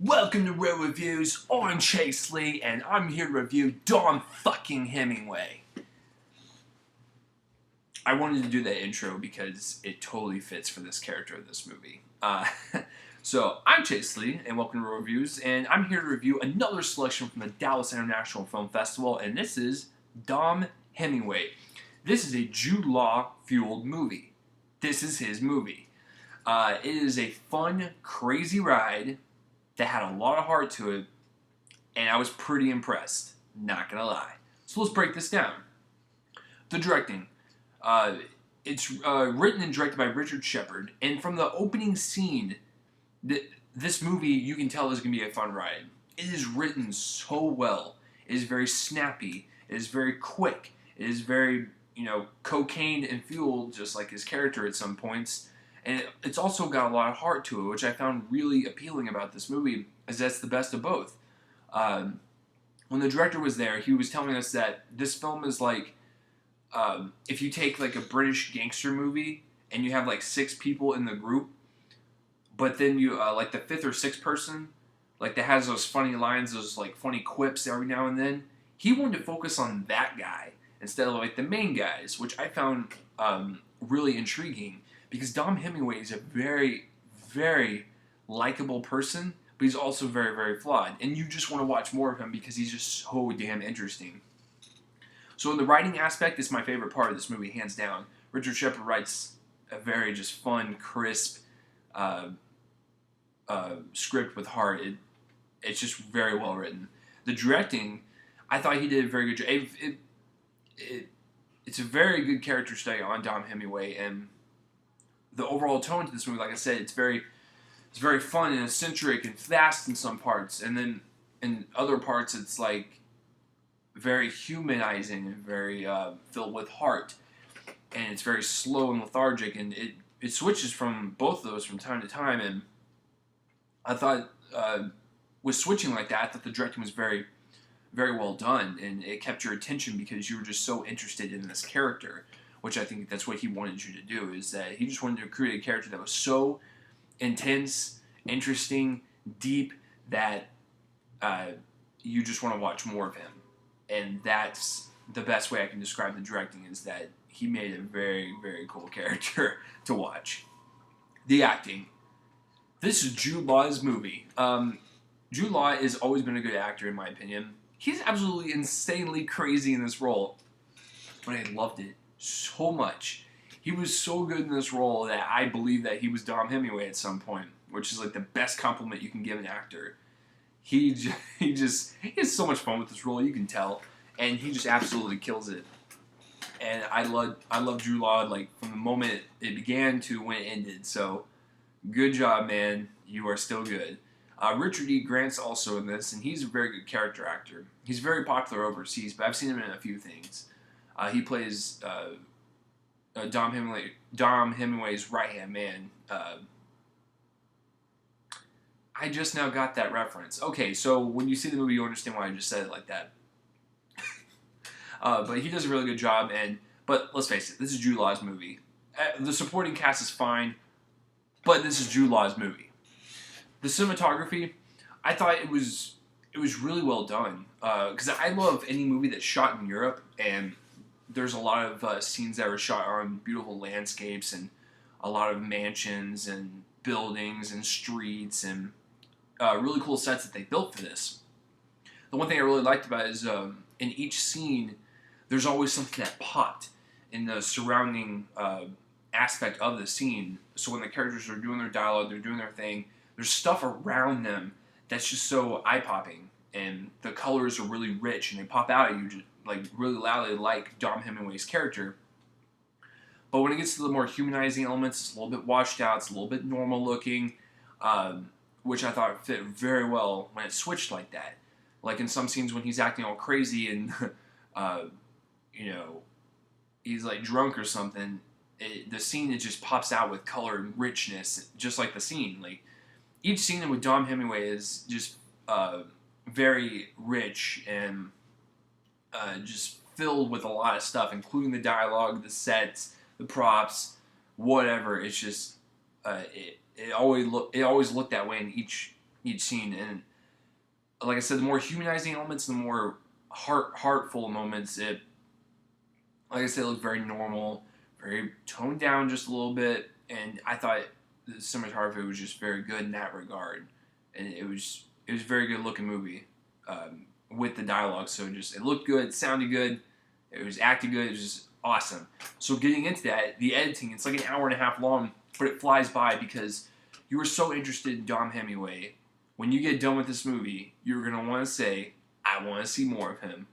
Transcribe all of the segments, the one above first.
Welcome to Real Reviews. I'm Chase Lee, and I'm here to review Dom fucking Hemingway. I wanted to do that intro because it totally fits for this character of this movie. So, I'm Chase Lee, and welcome to Real Reviews, and I'm here to review another selection from the Dallas International Film Festival, and this is Dom Hemingway. This is a Jude Law-fueled movie. This is his movie. It is a fun, crazy ride that had a lot of heart to it, and I was pretty impressed, not gonna lie. So let's break this down. The directing. It's written and directed by Richard Shepard, and from the opening scene, this movie, you can tell, is going to be a fun ride. It is written so well. It is very snappy. It is very quick. It is very, cocaine and fueled, just like his character at some points. And it's also got a lot of heart to it, which I found really appealing about this movie, as that's the best of both. When the director was there, he was telling us that this film is like, if you take like a British gangster movie, and you have like 6 people in the group, but then you, like the 5th or 6th person, like that has those funny lines, those like funny quips every now and then, he wanted to focus on that guy, instead of like the main guys, which I found really intriguing. Because Dom Hemingway is a very, very likable person, but he's also very, very flawed. And you just want to watch more of him because he's just so damn interesting. So in the writing aspect, it's my favorite part of this movie, hands down. Richard Shepard writes a very just fun, crisp script with heart. It's just very well written. The directing, I thought he did a very good job. It's a very good character study on Dom Hemingway, and the overall tone to this movie, like I said, it's very fun and eccentric and fast in some parts, and then in other parts it's like very humanizing and very filled with heart, and it's very slow and lethargic, and it switches from both of those from time to time. And I thought with switching like that, I thought the directing was very, very well done, and it kept your attention because you were just so interested in this character. Which I think that's what he wanted you to do, is that he just wanted to create a character that was so intense, interesting, deep, that you just want to watch more of him. And that's the best way I can describe the directing, is that he made a very, very cool character to watch. The acting. This is Jude Law's movie. Jude Law has always been a good actor, in my opinion. He's absolutely insanely crazy in this role, but I loved it so much. He was so good in this role that I believe that he was Dom Hemingway at some point, which is like the best compliment you can give an actor. He has so much fun with this role, you can tell, and he just absolutely kills it. And I love Jude Law, like from the moment it began to when it ended. So good job, man. You are still good. Richard E. Grant's also in this, and he's a very good character actor. He's very popular overseas, but I've seen him in a few things. He plays Dom Hemingway's right-hand man. I just now got that reference. Okay, so when you see the movie, you understand why I just said it like that. But he does a really good job, but let's face it, this is Jude Law's movie. The supporting cast is fine, but this is Jude Law's movie. The cinematography, I thought it was really well done, because I love any movie that's shot in Europe, and there's a lot of scenes that were shot on beautiful landscapes and a lot of mansions and buildings and streets and really cool sets that they built for this. The one thing I really liked about it is in each scene, there's always something that popped in the surrounding aspect of the scene. So when the characters are doing their dialogue, they're doing their thing, there's stuff around them that's just so eye-popping, and the colors are really rich and they pop out at you just like really loudly, like Dom Hemingway's character. But when it gets to the more humanizing elements, it's a little bit washed out, it's a little bit normal looking, which I thought fit very well when it switched like that. Like in some scenes when he's acting all crazy and, he's like drunk or something, the scene, it just pops out with color and richness, just like the scene. Like each scene with Dom Hemingway is just very rich and just filled with a lot of stuff, including the dialogue, the sets, the props, whatever. It's just it always looked that way in each you'd seen. And like I said, the more humanizing elements, the more heartful moments, it, like I said, it looked very normal, very toned down just a little bit. And I thought the cinematography was just very good in that regard. And it was a very good looking movie with the dialogue. So it looked good, it sounded good, it was acted good, it was just awesome. So getting into that, the editing, it's like an hour and a half long, but it flies by because you were so interested in Dom Hemingway. When you get done with this movie, you're going to want to say, I want to see more of him.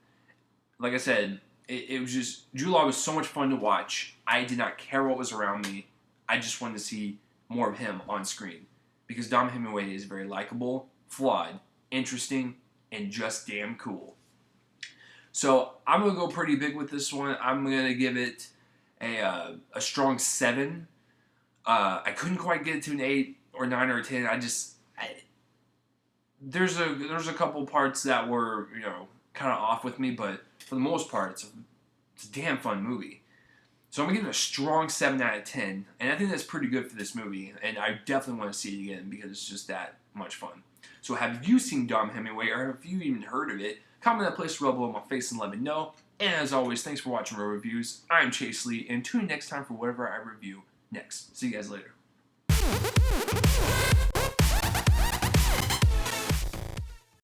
Like I said, it was just, Jude Law was so much fun to watch. I did not care what was around me. I just wanted to see more of him on screen. Because Dom Hemingway is very likable, flawed, interesting, and just damn cool. So I'm going to go pretty big with this one. I'm going to give it a strong 7. I couldn't quite get it to an 8 or 9 or a 10. There's a couple parts that were, kind of off with me, but for the most part, it's a damn fun movie. So I'm going to give it a strong 7 out of 10, and I think that's pretty good for this movie, and I definitely want to see it again because it's just that much fun. So have you seen Dom Hemingway, or have you even heard of it? Comment in that place below on my face and let me know. And as always, thanks for watching my reviews. I'm Chase Lee, and tune in next time for whatever I review next. See you guys later.